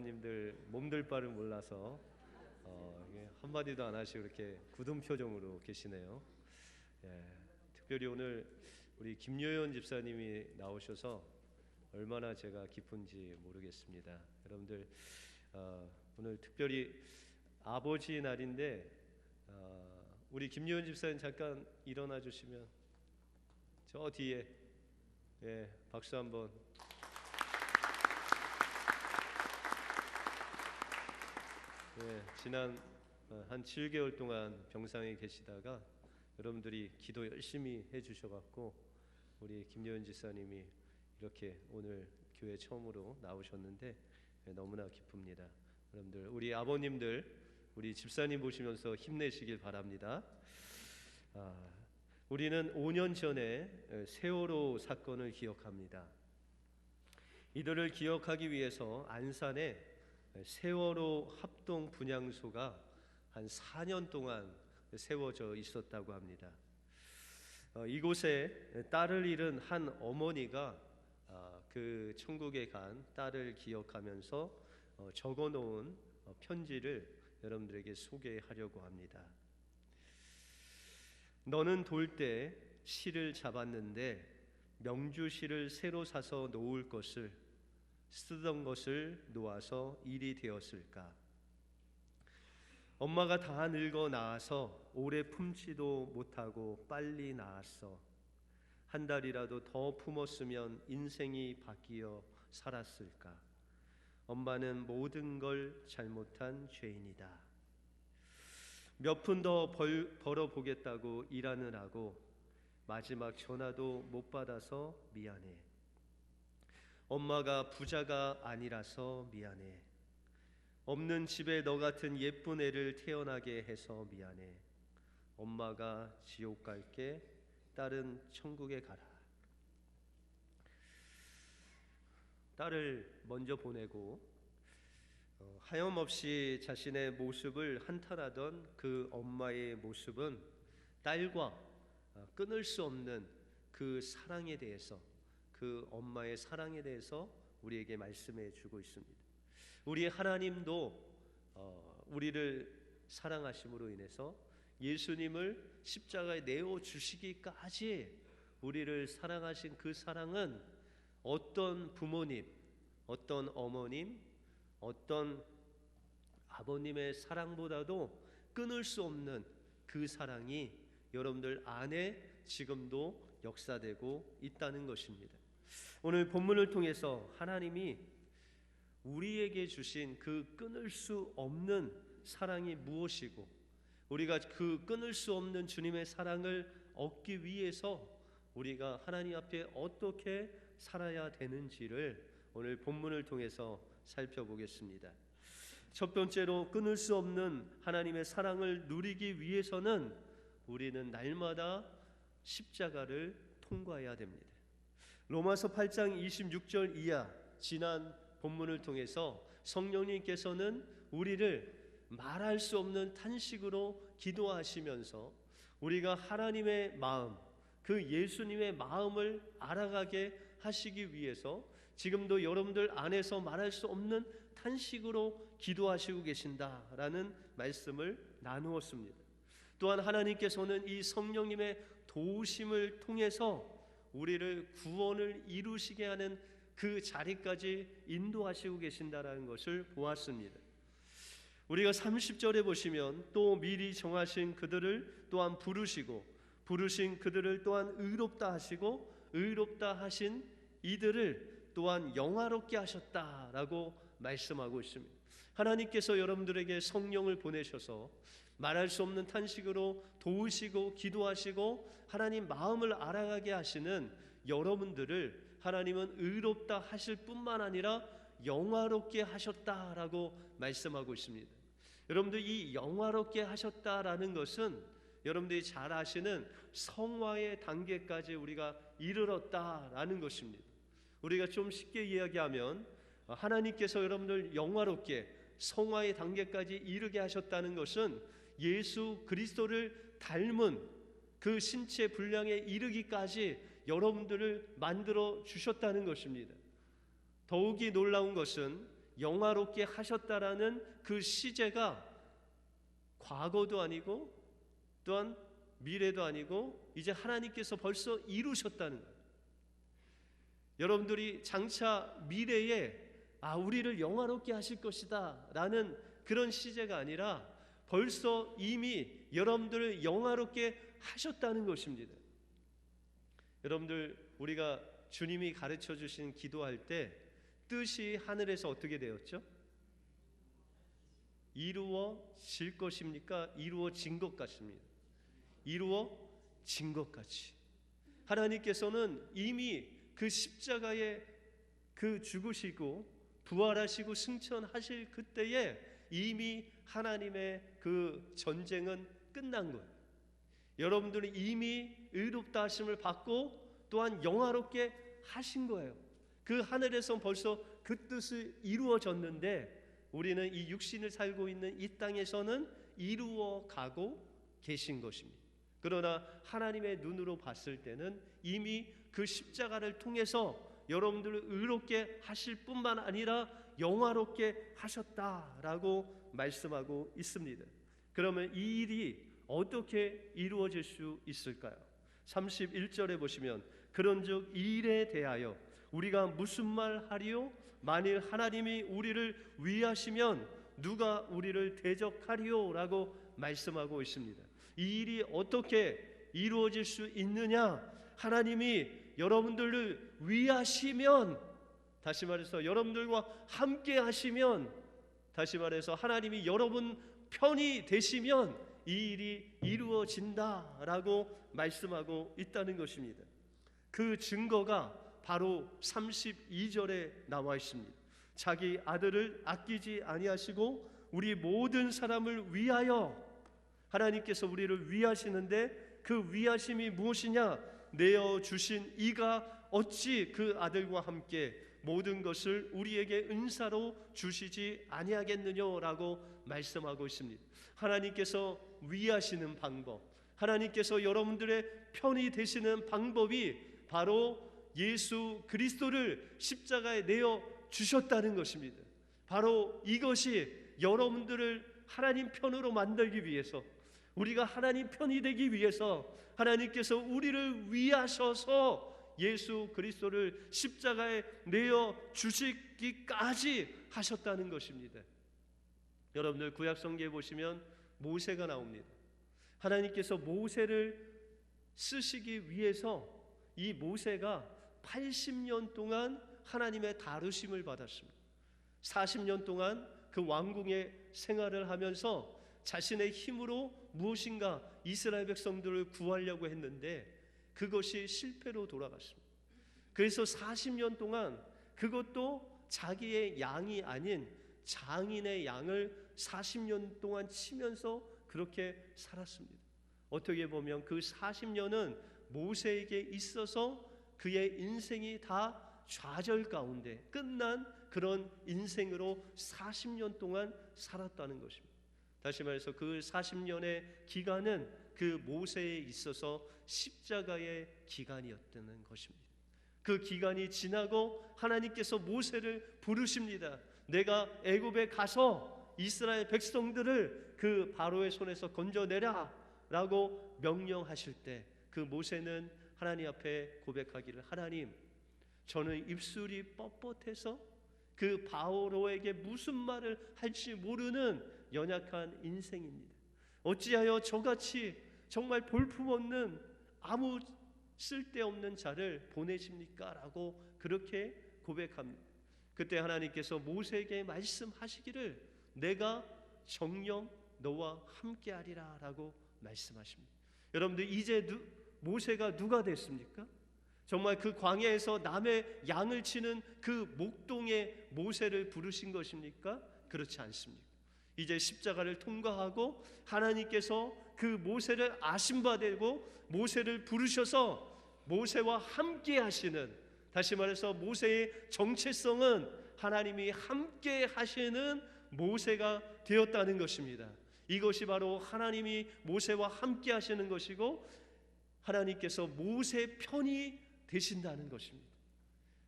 아버님들 몸들 바를 몰라서 이게 한마디도 안 하시고 이렇게 굳은 표정으로 계시네요. 예, 특별히 오늘 우리 김요연 집사님이 나오셔서 얼마나 제가 기쁜지 모르겠습니다. 여러분들 오늘 특별히 아버지 날인데 우리 김요연 집사님 잠깐 일어나 주시면 저 뒤에 박수 한번. 지난 한 7개월 동안 병상에 계시다가 여러분들이 기도 열심히 해주셔갖고 우리 김여은 지사님이 이렇게 오늘 교회 처음으로 나오셨는데 너무나 기쁩니다. 여러분들 우리 아버님들 우리 집사님 보시면서 힘내시길 바랍니다. 우리는 5년 전에 세월호 사건을 기억합니다. 이들을 기억하기 위해서 안산에 세월호 합동 분향소가 한 4년 동안 세워져 있었다고 합니다. 이곳에 딸을 잃은 한 어머니가 그 천국에 간 딸을 기억하면서 적어놓은 편지를 여러분들에게 소개하려고 합니다. 너는 돌 때 실을 잡았는데 명주실을 새로 사서 놓을 것을 쓰던 것을 놓아서 일이 되었을까? 엄마가 다 늙어 나아서 오래 품지도 못하고 빨리 나았어. 한 달이라도 더 품었으면 인생이 바뀌어 살았을까? 엄마는 모든 걸 잘못한 죄인이다. 몇 푼 더 벌어보겠다고 일하느라고 마지막 전화도 못 받아서 미안해. 엄마가 부자가 아니라서 미안해. 없는 집에 너 같은 예쁜 애를 태어나게 해서 미안해. 엄마가 지옥 갈게, 딸은 천국에 가라. 딸을 먼저 보내고 하염없이 자신의 모습을 한탄하던 그 엄마의 모습은 딸과 끊을 수 없는 그 사랑에 대해서, 그 엄마의 사랑에 대해서 우리에게 말씀해 주고 있습니다. 우리 하나님도 우리를 사랑하심으로 인해서 예수님을 십자가에 내어 주시기까지 우리를 사랑하신 그 사랑은 어떤 부모님, 어떤 어머님, 어떤 아버님의 사랑보다도 끊을 수 없는 그 사랑이 여러분들 안에 지금도 역사되고 있다는 것입니다. 오늘 본문을 통해서 하나님이 우리에게 주신 그 끊을 수 없는 사랑이 무엇이고 우리가 그 끊을 수 없는 주님의 사랑을 얻기 위해서 우리가 하나님 앞에 어떻게 살아야 되는지를 오늘 본문을 통해서 살펴보겠습니다. 첫 번째로 끊을 수 없는 하나님의 사랑을 누리기 위해서는 우리는 날마다 십자가를 통과해야 됩니다. 로마서 8장 26절 이하 지난 본문을 통해서 성령님께서는 우리를 말할 수 없는 탄식으로 기도하시면서 우리가 하나님의 마음, 그 예수님의 마음을 알아가게 하시기 위해서 지금도 여러분들 안에서 말할 수 없는 탄식으로 기도하시고 계신다라는 말씀을 나누었습니다. 또한 하나님께서는 이 성령님의 도우심을 통해서 우리를 구원을 이루시게 하는 그 자리까지 인도하시고 계신다라는 것을 보았습니다. 우리가 30절에 보시면 또 미리 정하신 그들을 또한 부르시고 부르신 그들을 또한 의롭다 하시고 의롭다 하신 이들을 또한 영화롭게 하셨다라고 말씀하고 있습니다. 하나님께서 여러분들에게 성령을 보내셔서 말할 수 없는 탄식으로 도우시고 기도하시고 하나님 마음을 알아가게 하시는 여러분들을 하나님은 의롭다 하실 뿐만 아니라 영화롭게 하셨다라고 말씀하고 있습니다. 여러분들 이 영화롭게 하셨다라는 것은 여러분들이 잘 아시는 성화의 단계까지 우리가 이르렀다라는 것입니다. 우리가 좀 쉽게 이야기하면 하나님께서 여러분들 영화롭게 성화의 단계까지 이르게 하셨다는 것은 예수 그리스도를 닮은 그 신체 분량에 이르기까지 여러분들을 만들어 주셨다는 것입니다. 더욱이 놀라운 것은 영화롭게 하셨다라는 그 시제가 과거도 아니고 또한 미래도 아니고 이제 하나님께서 벌써 이루셨다는 거예요. 여러분들이 장차 미래에 우리를 영화롭게 하실 것이다 라는 그런 시제가 아니라 벌써 이미 여러분들을 영화롭게 하셨다는 것입니다. 여러분들, 우리가 주님이 가르쳐 주신 기도할 때 뜻이 하늘에서 어떻게 되었죠? 이루어질 것입니까? 이루어진 것 같습니다. 이루어진 것 같이 하나님께서는 이미 그 십자가에 그 죽으시고 부활하시고 승천하실 그때에 이미 하나님의 그 전쟁은 끝난 거예요. 여러분들은 이미 의롭다 하심을 받고 또한 영화롭게 하신 거예요. 그 하늘에서 벌써 그 뜻이 이루어졌는데 우리는 이 육신을 살고 있는 이 땅에서는 이루어가고 계신 것입니다. 그러나 하나님의 눈으로 봤을 때는 이미 그 십자가를 통해서 여러분들을 의롭게 하실 뿐만 아니라 영화롭게 하셨다라고 말씀하고 있습니다. 그러면 이 일이 어떻게 이루어질 수 있을까요? 31절에 보시면 그런즉 이 일에 대하여 우리가 무슨 말 하리요? 만일 하나님이 우리를 위하시면 누가 우리를 대적하리요? 라고 말씀하고 있습니다. 이 일이 어떻게 이루어질 수 있느냐? 하나님이 여러분들을 위하시면, 다시 말해서 여러분들과 함께 하시면, 다시 말해서 하나님이 여러분 편이 되시면 이 일이 이루어진다라고 말씀하고 있다는 것입니다. 그 증거가 바로 32절에 나와 있습니다. 자기 아들을 아끼지 아니하시고 우리 모든 사람을 위하여, 하나님께서 우리를 위하시는데 그 위하심이 무엇이냐? 내어주신 이가 어찌 그 아들과 함께 모든 것을 우리에게 은사로 주시지 아니하겠느냐라고 말씀하고 있습니다. 하나님께서 위하시는 방법, 하나님께서 여러분들의 편이 되시는 방법이 바로 예수 그리스도를 십자가에 내어 주셨다는 것입니다. 바로 이것이 여러분들을 하나님 편으로 만들기 위해서, 우리가 하나님 편이 되기 위해서 하나님께서 우리를 위하셔서 예수 그리스도를 십자가에 내어 주시기까지 하셨다는 것입니다. 여러분들 구약 성경에 보시면 모세가 나옵니다. 하나님께서 모세를 쓰시기 위해서 이 모세가 80년 동안 하나님의 다루심을 받았습니다. 40년 동안 그 왕궁의 생활을 하면서 자신의 힘으로 무엇인가 이스라엘 백성들을 구하려고 했는데 그것이 실패로 돌아갔습니다. 그래서 40년 동안 그것도 자기의 양이 아닌 장인의 양을 40년 동안 치면서 그렇게 살았습니다. 어떻게 보면 그 40년은 모세에게 있어서 그의 인생이 다 좌절 가운데 끝난 그런 인생으로 40년 동안 살았다는 것입니다. 다시 말해서 그 40년의 기간은 그 모세에 있어서 십자가의 기간이었다는 것입니다. 그 기간이 지나고 하나님께서 모세를 부르십니다. 내가 애굽에 가서 이스라엘 백성들을 그 바로의 손에서 건져내라 라고 명령하실 때 그 모세는 하나님 앞에 고백하기를, 하나님, 저는 입술이 뻣뻣해서 그 바로에게 무슨 말을 할지 모르는 연약한 인생입니다. 어찌하여 저같이 정말 볼품없는 아무 쓸데없는 자를 보내십니까? 라고 그렇게 고백합니다. 그때 하나님께서 모세에게 말씀하시기를 내가 정녕 너와 함께하리라 라고 말씀하십니다. 여러분들 이제 모세가 누가 됐습니까? 정말 그 광야에서 남의 양을 치는 그 목동의 모세를 부르신 것입니까? 그렇지 않습니다. 이제 십자가를 통과하고 하나님께서 그 모세를 아심받고 모세를 부르셔서 모세와 함께 하시는, 다시 말해서 모세의 정체성은 하나님이 함께 하시는 모세가 되었다는 것입니다. 이것이 바로 하나님이 모세와 함께 하시는 것이고 하나님께서 모세 편이 되신다는 것입니다.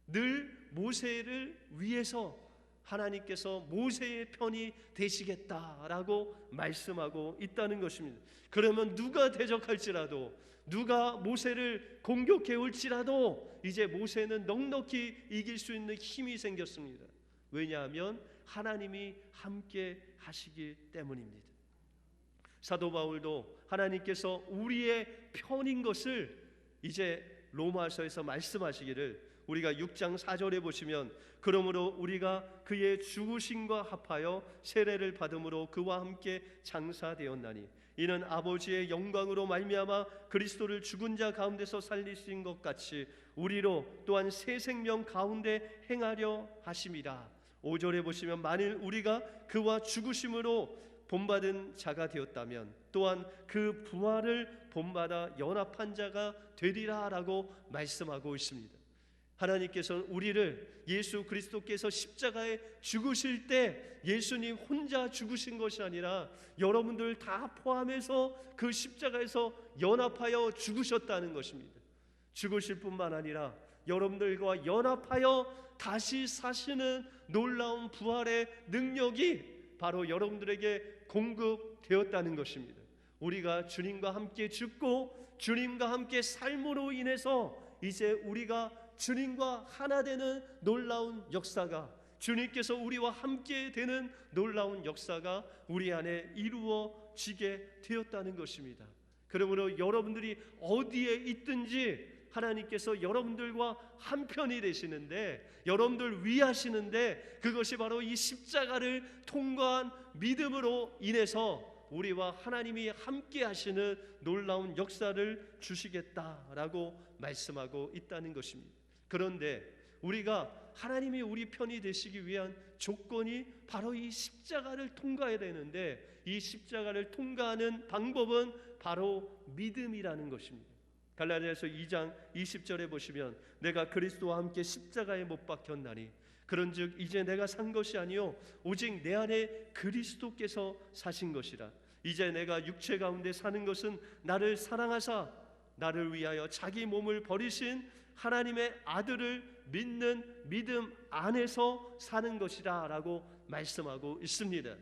늘 모세를 위해서 하나님께서 모세의 편이 되시겠다라고 말씀하고 있다는 것입니다. 그러면 누가 대적할지라도, 누가 모세를 공격해 올지라도 이제 모세는 넉넉히 이길 수 있는 힘이 생겼습니다. 왜냐하면 하나님이 함께 하시기 때문입니다. 사도 바울도 하나님께서 우리의 편인 것을 이제 로마서에서 말씀하시기를, 우리가 6장 4절에 보시면 그러므로 우리가 그의 죽으심과 합하여 세례를 받음으로 그와 함께 장사되었나니 이는 아버지의 영광으로 말미암아 그리스도를 죽은 자 가운데서 살리신 것 같이 우리로 또한 새 생명 가운데 행하려 하심이라. 5절에 보시면 만일 우리가 그와 죽으심으로 본받은 자가 되었다면 또한 그 부활을 본받아 연합한 자가 되리라 라고 말씀하고 있습니다. 하나님께서는 우리를 예수 그리스도께서 십자가에 죽으실 때 예수님 혼자 죽으신 것이 아니라 여러분들 다 포함해서 그 십자가에서 연합하여 죽으셨다는 것입니다. 죽으실 뿐만 아니라 여러분들과 연합하여 다시 사시는 놀라운 부활의 능력이 바로 여러분들에게 공급되었다는 것입니다. 우리가 주님과 함께 죽고 주님과 함께 삶으로 인해서 이제 우리가 주님과 하나 되는 놀라운 역사가, 주님께서 우리와 함께 되는 놀라운 역사가 우리 안에 이루어지게 되었다는 것입니다. 그러므로 여러분들이 어디에 있든지 하나님께서 여러분들과 한편이 되시는데, 여러분들 위하시는데, 그것이 바로 이 십자가를 통과한 믿음으로 인해서 우리와 하나님이 함께 하시는 놀라운 역사를 주시겠다라고 말씀하고 있다는 것입니다. 그런데 우리가 하나님이 우리 편이 되시기 위한 조건이 바로 이 십자가를 통과해야 되는데, 이 십자가를 통과하는 방법은 바로 믿음이라는 것입니다. 갈라디아서 2장 20절에 보시면 내가 그리스도와 함께 십자가에 못 박혔나니 그런즉 이제 내가 산 것이 아니요 오직 내 안에 그리스도께서 사신 것이라. 이제 내가 육체 가운데 사는 것은 나를 사랑하사 나를 위하여 자기 몸을 버리신 하나님의 아들을 믿는 믿음 안에서 사는 것이라 라고 말씀하고 있습니다.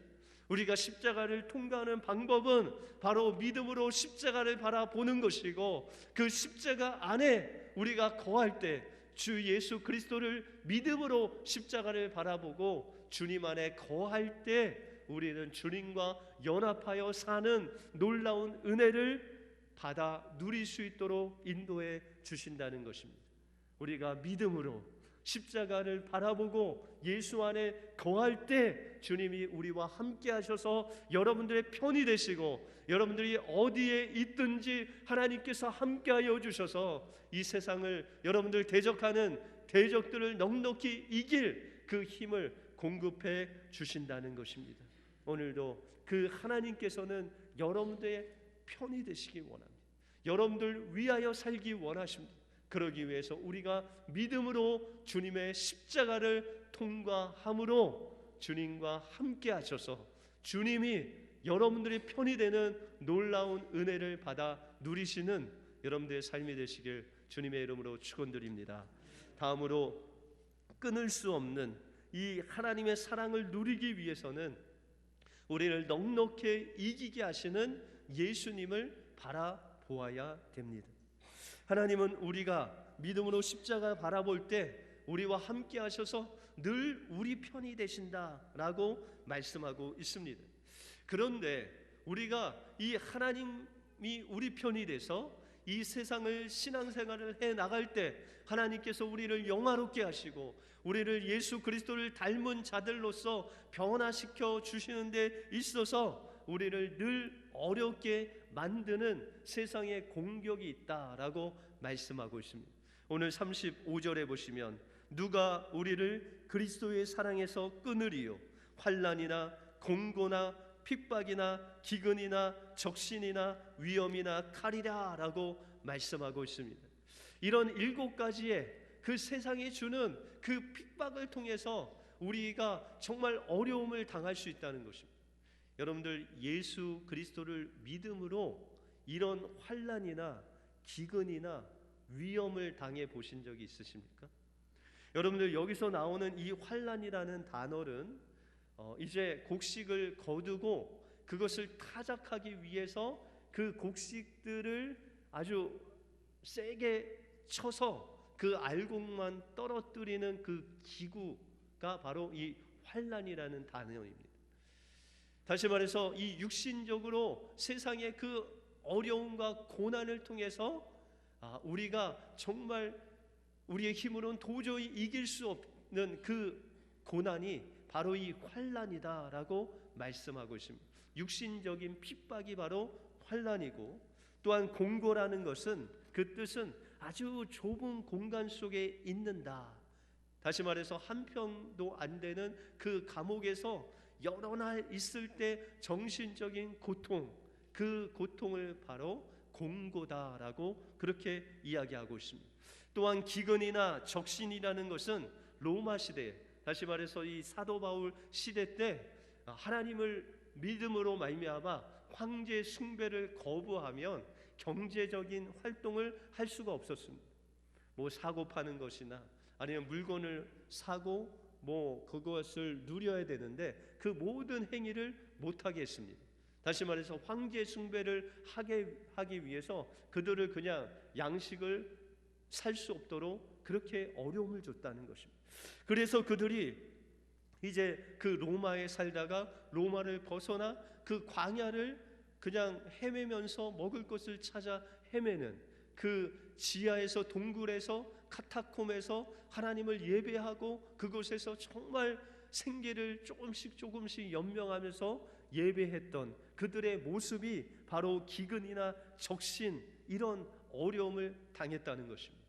우리가 십자가를 통과하는 방법은 바로 믿음으로 십자가를 바라보는 것이고, 그 십자가 안에 우리가 거할 때 주 예수 그리스도를 믿음으로 십자가를 바라보고 주님 안에 거할 때 우리는 주님과 연합하여 사는 놀라운 은혜를 받아 누릴 수 있도록 인도해 주신다는 것입니다. 우리가 믿음으로 십자가를 바라보고 예수 안에 거할 때 주님이 우리와 함께 하셔서 여러분들의 편이 되시고, 여러분들이 어디에 있든지 하나님께서 함께하여 주셔서 이 세상을 여러분들 대적하는 대적들을 넉넉히 이길 그 힘을 공급해 주신다는 것입니다. 오늘도 그 하나님께서는 여러분들의 편이 되시기 원합니다. 여러분들 위하여 살기 원하십니다. 그러기 위해서 우리가 믿음으로 주님의 십자가를 통과함으로 주님과 함께 하셔서 주님이 여러분들의 편이 되는 놀라운 은혜를 받아 누리시는 여러분들의 삶이 되시길 주님의 이름으로 축원드립니다. 다음으로 끊을 수 없는 이 하나님의 사랑을 누리기 위해서는 우리를 넉넉히 이기게 하시는 예수님을 바라보아야 됩니다. 하나님은 우리가 믿음으로 십자가 바라볼 때 우리와 함께 하셔서 늘 우리 편이 되신다라고 말씀하고 있습니다. 그런데 우리가 이 하나님이 우리 편이 돼서 이 세상을 신앙생활을 해 나갈 때 하나님께서 우리를 영화롭게 하시고 우리를 예수 그리스도를 닮은 자들로서 변화시켜 주시는 데 있어서 우리를 늘 어렵게 만드는 세상의 공격이 있다라고 말씀하고 있습니다. 오늘 35절에 보시면 누가 우리를 그리스도의 사랑에서 끊으리요 환난이나 공고나 핍박이나 기근이나 적신이나 위험이나 칼이라 라고 말씀하고 있습니다. 이런 7가지의 그 세상이 주는 그 핍박을 통해서 우리가 정말 어려움을 당할 수 있다는 것입니다. 여러분들 예수 그리스도를 믿음으로 이런 환난이나 기근이나 위험을 당해 보신 적이 있으십니까? 여러분들 여기서 나오는 이 환난이라는 단어는 이제 곡식을 거두고 그것을 타작하기 위해서 그 곡식들을 아주 세게 쳐서 그 알곡만 떨어뜨리는 그 기구가 바로 이 환난이라는 단어입니다. 다시 말해서 이 육신적으로 세상의 그 어려움과 고난을 통해서 우리가 정말 우리의 힘으로는 도저히 이길 수 없는 그 고난이 바로 이 환난이다라고 말씀하고 있습니다. 육신적인 핍박이 바로 환난이고, 또한 공고라는 것은 그 뜻은 아주 좁은 공간 속에 있는다. 다시 말해서 한 평도 안 되는 그 감옥에서 여러 날 있을 때 정신적인 고통, 그 고통을 바로 공고다라고 그렇게 이야기하고 있습니다. 또한 기근이나 적신이라는 것은 로마 시대, 다시 말해서 이 사도 바울 시대 때 하나님을 믿음으로 말미암아 황제 숭배를 거부하면 경제적인 활동을 할 수가 없었습니다. 뭐 사고 파는 것이나 아니면 물건을 사고 그것을 누려야 되는데 그 모든 행위를 못하게 했습니다. 다시 말해서 황제 숭배를 하기 위해서 그들을 그냥 양식을 살 수 없도록 그렇게 어려움을 줬다는 것입니다. 그래서 그들이 이제 그 로마에 살다가 로마를 벗어나 그 광야를 그냥 헤매면서 먹을 것을 찾아 헤매는 그 지하에서, 동굴에서, 카타콤에서 하나님을 예배하고 그곳에서 정말 생계를 조금씩 연명하면서 예배했던 그들의 모습이 바로 기근이나 적신, 이런 어려움을 당했다는 것입니다.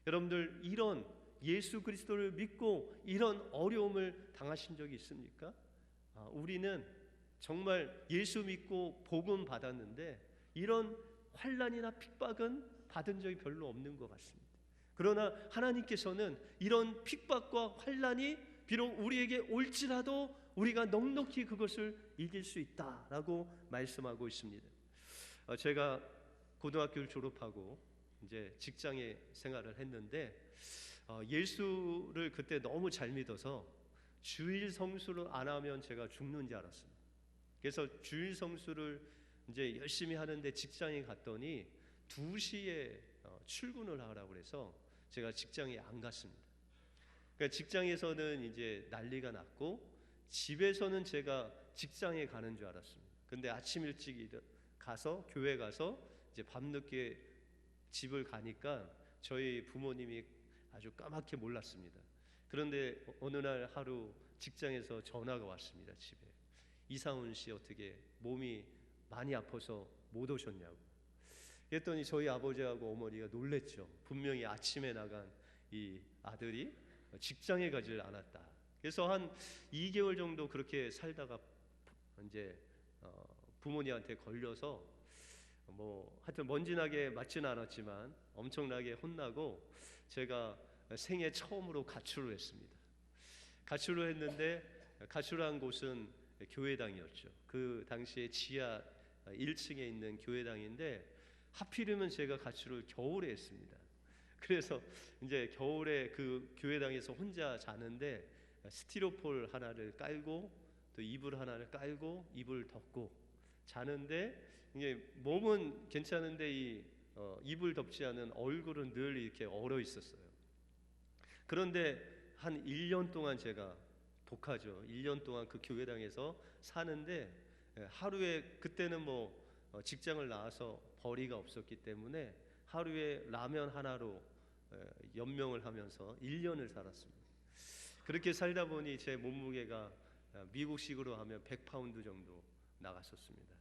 여러분들, 이런 예수 그리스도를 믿고 이런 어려움을 당하신 적이 있습니까? 우리는 정말 예수 믿고 복음 받았는데 이런 환난이나 핍박은 받은 적이 별로 없는 것 같습니다. 그러나 하나님께서는 이런 핍박과 환난이 비록 우리에게 올지라도 우리가 넉넉히 그것을 이길 수 있다라고 말씀하고 있습니다. 제가 고등학교를 졸업하고 이제 직장에 생활을 했는데 예수를 그때 너무 잘 믿어서 주일 성수를 안 하면 제가 죽는 줄 알았습니다. 그래서 주일 성수를 이제 열심히 하는데 직장에 갔더니 2시에 출근을 하라고 그래서 제가 직장에 안 갔습니다. 그러니까 직장에서는 이제 난리가 났고 집에서는 제가 직장에 가는 줄 알았습니다. 근데 아침 일찍 가서 교회 가서 이제 밤늦게 집을 가니까 저희 부모님이 아주 까맣게 몰랐습니다. 그런데 어느 날 하루 직장에서 전화가 왔습니다. 집에 이상훈 씨 어떻게 몸이 많이 아파서 못 오셨냐고. 그랬더니 저희 아버지하고 어머니가 놀랬죠. 분명히 아침에 나간 이 아들이 직장에 가질 않았다. 그래서 한 2개월 정도 그렇게 살다가 이제 부모님한테 걸려서 하여튼 먼지나게 맞지는 않았지만 엄청나게 혼나고 제가 생애 처음으로 가출을 했습니다. 가출을 했는데 가출한 곳은 교회당이었죠. 그 당시에 지하 1층에 있는 교회당인데 하필이면 제가 가출을 겨울에 했습니다. 그래서 이제 겨울에 그 교회당에서 혼자 자는데 스티로폴 하나를 깔고 또 이불 하나를 깔고 이불 덮고 자는데 이게 몸은 괜찮은데 이 이불 덮지 않은 얼굴은 늘 이렇게 얼어 있었어요. 그런데 한 1년 동안 제가 독하죠. 1년 동안 그 교회당에서 사는데 하루에 그때는 직장을 나와서 벌이가 없었기 때문에 하루에 라면 하나로 연명을 하면서 1년을 살았습니다. 그렇게 살다 보니 제 몸무게가 미국식으로 하면 100파운드 정도 나갔었습니다.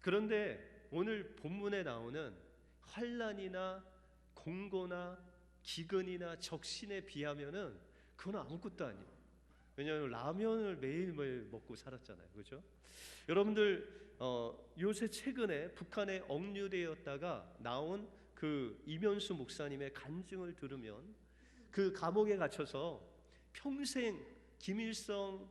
그런데 오늘 본문에 나오는 환난이나 공고나 기근이나 적신에 비하면은 그건 아무것도 아니에요. 왜냐하면 라면을 매일매일 먹고 살았잖아요. 그렇죠? 여러분들 요새 최근에 북한에 억류되었다가 나온 그 이면수 목사님의 간증을 들으면 그 감옥에 갇혀서 평생 김일성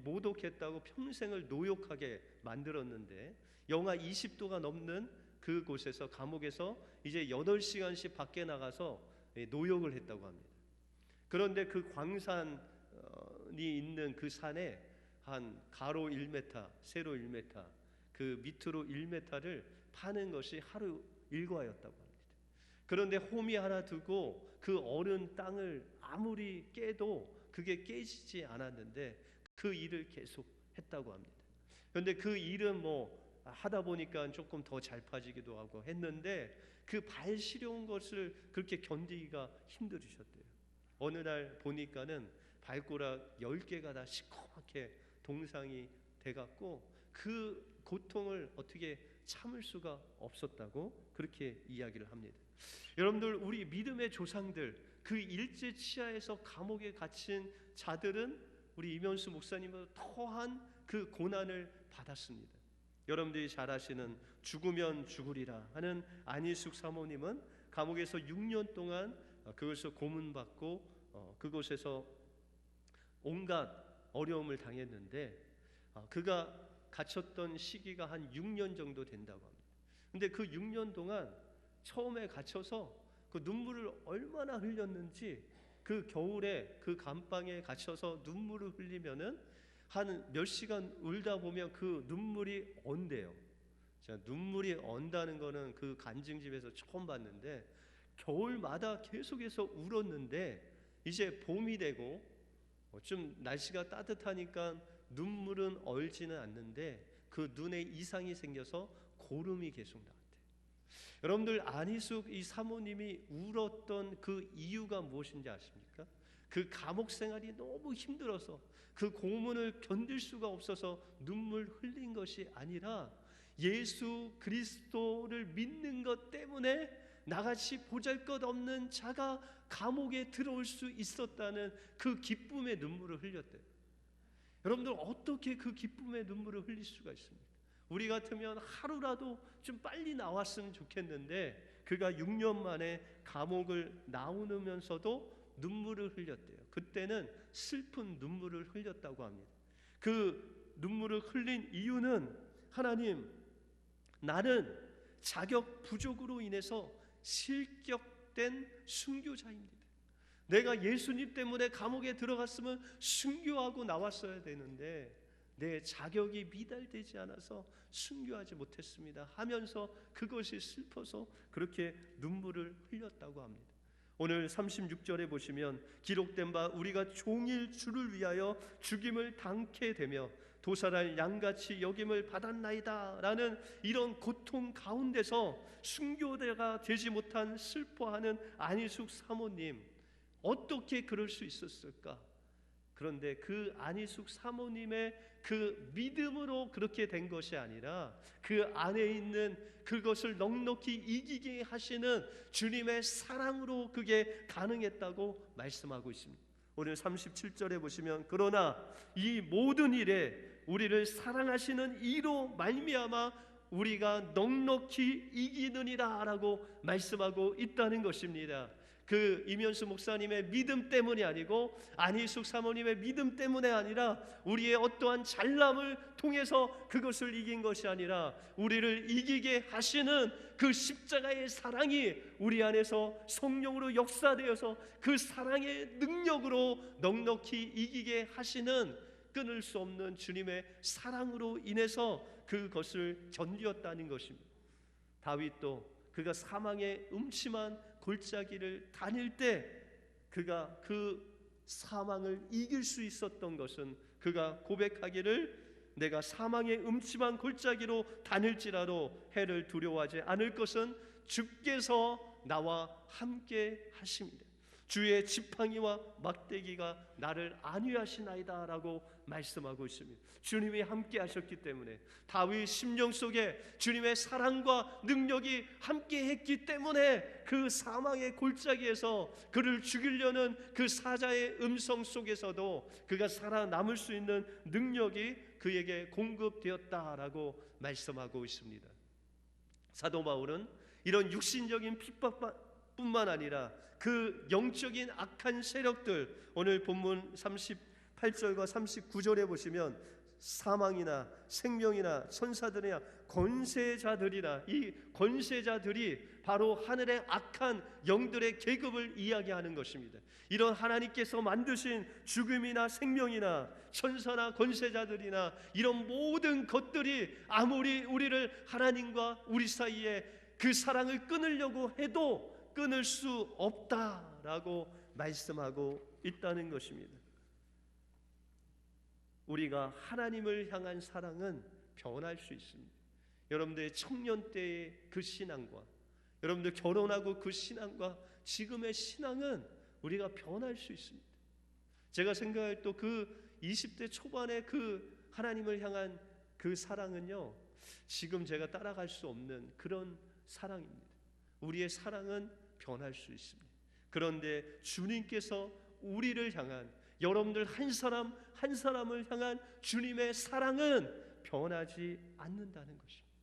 모독했다고 평생을 노역하게 만들었는데 영하 20도가 넘는 그곳에서 감옥에서 이제 8시간씩 밖에 나가서 노역을 했다고 합니다. 그런데 그 광산이 있는 그 산에 한 가로 1m, 세로 1m, 그 밑으로 1m를 파는 것이 하루 일과였다고 합니다. 그런데 홈이 하나 두고 그 어른 땅을 아무리 깨도 그게 깨지지 않았는데 그 일을 계속 했다고 합니다. 그런데 그 일은 하다 보니까 조금 더 잘 파지기도 하고 했는데 그 발시려운 것을 그렇게 견디기가 힘들으셨대요. 어느 날 보니까는 발가락 10개가 다 시커멓게 동상이 돼갖고 그 고통을 어떻게 참을 수가 없었다고 그렇게 이야기를 합니다. 여러분들, 우리 믿음의 조상들, 그 일제 치하에서 감옥에 갇힌 자들은 우리 이면수 목사님보다 더한 그 고난을 받았습니다. 여러분들이 잘 아시는 죽으면 죽으리라 하는 안희숙 사모님은 감옥에서 6년 동안 그것을 고문받고 그곳에서 온갖 어려움을 당했는데 그가 갇혔던 시기가 한 6년 정도 된다고 합니다. 근데 그 6년 동안 처음에 갇혀서 그 눈물을 얼마나 흘렸는지, 그 겨울에 그 감방에 갇혀서 눈물을 흘리면은 한 몇 시간 울다 보면 그 눈물이 언대요. 자, 눈물이 언다는 거는 그 간증집에서 처음 봤는데, 겨울마다 계속해서 울었는데 이제 봄이 되고 좀 날씨가 따뜻하니까 눈물은 얼지는 않는데 그 눈에 이상이 생겨서 고름이 계속 나왔대요. 여러분들, 안희숙 이 사모님이 울었던 그 이유가 무엇인지 아십니까? 그 감옥 생활이 너무 힘들어서 그 고문을 견딜 수가 없어서 눈물 흘린 것이 아니라 예수 그리스도를 믿는 것 때문에 나같이 보잘것없는 자가 감옥에 들어올 수 있었다는 그 기쁨의 눈물을 흘렸대요. 여러분들, 어떻게 그 기쁨의 눈물을 흘릴 수가 있습니까? 우리 같으면 하루라도 좀 빨리 나왔으면 좋겠는데 그가 6년 만에 감옥을 나오면서도 눈물을 흘렸대요. 그때는 슬픈 눈물을 흘렸다고 합니다. 그 눈물을 흘린 이유는, 하나님, 나는 자격 부족으로 인해서 실격된 순교자입니다. 내가 예수님 때문에 감옥에 들어갔으면 순교하고 나왔어야 되는데 내 자격이 미달되지 않아서 순교하지 못했습니다 하면서 그것이 슬퍼서 그렇게 눈물을 흘렸다고 합니다. 오늘 36절에 보시면 기록된 바 우리가 종일 주를 위하여 죽임을 당케 되며 도살할 양같이 여김을 받았나이다 라는 이런 고통 가운데서 순교자가 되지 못한 슬퍼하는 안희숙 사모님, 어떻게 그럴 수 있었을까? 그런데 그 안희숙 사모님의 그 믿음으로 그렇게 된 것이 아니라 그 안에 있는 그것을 넉넉히 이기게 하시는 주님의 사랑으로 그게 가능했다고 말씀하고 있습니다. 오늘 37절에 보시면 그러나 이 모든 일에 우리를 사랑하시는 이로 말미암아 우리가 넉넉히 이기느니라 라고 말씀하고 있다는 것입니다. 그 이면수 목사님의 믿음 때문이 아니고 안희숙 사모님의 믿음 때문에 아니라 우리의 어떠한 잘남을 통해서 그것을 이긴 것이 아니라 우리를 이기게 하시는 그 십자가의 사랑이 우리 안에서 성령으로 역사되어서 그 사랑의 능력으로 넉넉히 이기게 하시는 끊을 수 없는 주님의 사랑으로 인해서 그것을 견디었다는 것입니다. 다윗도 그가 사망의 음침한 골짜기를 다닐 때 그가 그 사망을 이길 수 있었던 것은 그가 고백하기를 내가 사망의 음침한 골짜기로 다닐지라도 해를 두려워하지 않을 것은 주께서 나와 함께 하십니다. 주의 지팡이와 막대기가 나를 안위하시나이다 라고 말씀하고 있습니다. 주님이 함께 하셨기 때문에, 다윗 심령 속에 주님의 사랑과 능력이 함께 했기 때문에 그 사망의 골짜기에서 그를 죽이려는 그 사자의 음성 속에서도 그가 살아남을 수 있는 능력이 그에게 공급되었다라고 말씀하고 있습니다. 사도 바울은 이런 육신적인 핍박뿐만 아니라 그 영적인 악한 세력들, 오늘 본문 38절과 39절에 보시면 사망이나 생명이나 천사들이나 권세자들이나 이 권세자들이 바로 하늘의 악한 영들의 계급을 이야기하는 것입니다. 이런 하나님께서 만드신 죽음이나 생명이나 천사나 권세자들이나 이런 모든 것들이 아무리 우리를 하나님과 우리 사이에 그 사랑을 끊으려고 해도 끊을 수 없다라고 말씀하고 있다는 것입니다. 우리가 하나님을 향한 사랑은 변할 수 있습니다. 여러분들의 청년 때의 그 신앙과 여러분들 결혼하고 그 신앙과 지금의 신앙은 우리가 변할 수 있습니다. 제가 생각할 또 그 20대 초반의 그 하나님을 향한 그 사랑은요, 지금 제가 따라갈 수 없는 그런 사랑입니다. 우리의 사랑은 변할 수 있습니다. 그런데 주님께서 우리를 향한, 여러분들 한 사람 한 사람을 향한 주님의 사랑은 변하지 않는다는 것입니다.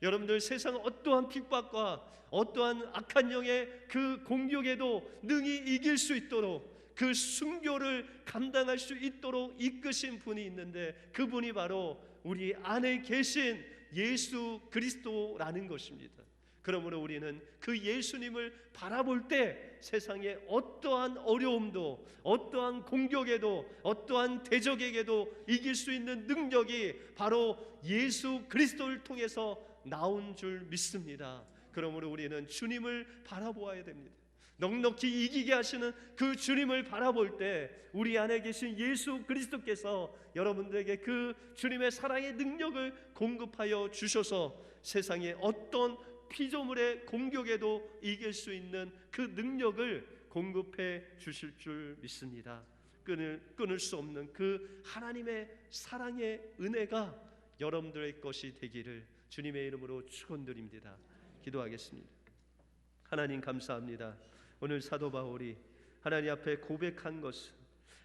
여러분들 세상 어떠한 핍박과 어떠한 악한 영의 그 공격에도 능히 이길 수 있도록 그 순교를 감당할 수 있도록 이끄신 분이 있는데, 그분이 바로 우리 안에 계신 예수 그리스도라는 것입니다. 그러므로 우리는 그 예수님을 바라볼 때 세상의 어떠한 어려움도, 어떠한 공격에도, 어떠한 대적에게도 이길 수 있는 능력이 바로 예수 그리스도를 통해서 나온 줄 믿습니다. 그러므로 우리는 주님을 바라보아야 됩니다. 넉넉히 이기게 하시는 그 주님을 바라볼 때 우리 안에 계신 예수 그리스도께서 여러분들에게 그 주님의 사랑의 능력을 공급하여 주셔서 세상의 어떤 피조물의 공격에도 이길 수 있는 그 능력을 공급해 주실 줄 믿습니다. 끊을 수 없는 그 하나님의 사랑의 은혜가 여러분들의 것이 되기를 주님의 이름으로 축원드립니다. 기도하겠습니다. 하나님 감사합니다. 오늘 사도 바울이 하나님 앞에 고백한 것은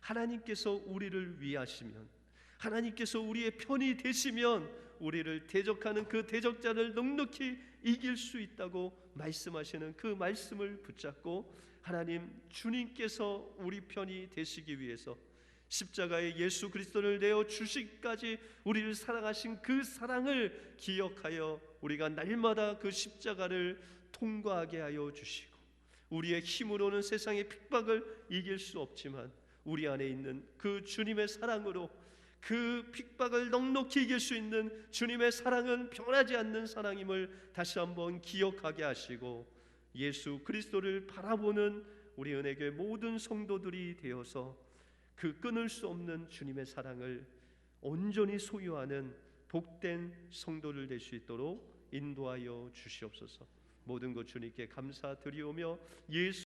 하나님께서 우리를 위하시면, 하나님께서 우리의 편이 되시면 우리를 대적하는 그 대적자를 넉넉히 이길 수 있다고 말씀하시는 그 말씀을 붙잡고 하나님 주님께서 우리 편이 되시기 위해서 십자가에 예수 그리스도를 내어 주시기까지 우리를 사랑하신 그 사랑을 기억하여 우리가 날마다 그 십자가를 통과하게 하여 주시고, 우리의 힘으로는 세상의 핍박을 이길 수 없지만 우리 안에 있는 그 주님의 사랑으로 그 핍박을 넉넉히 이길 수 있는 주님의 사랑은 변하지 않는 사랑임을 다시 한번 기억하게 하시고, 예수 그리스도를 바라보는 우리 은혜교회 모든 성도들이 되어서 그 끊을 수 없는 주님의 사랑을 온전히 소유하는 복된 성도를 될 수 있도록 인도하여 주시옵소서. 모든 것 주님께 감사드리오며 예수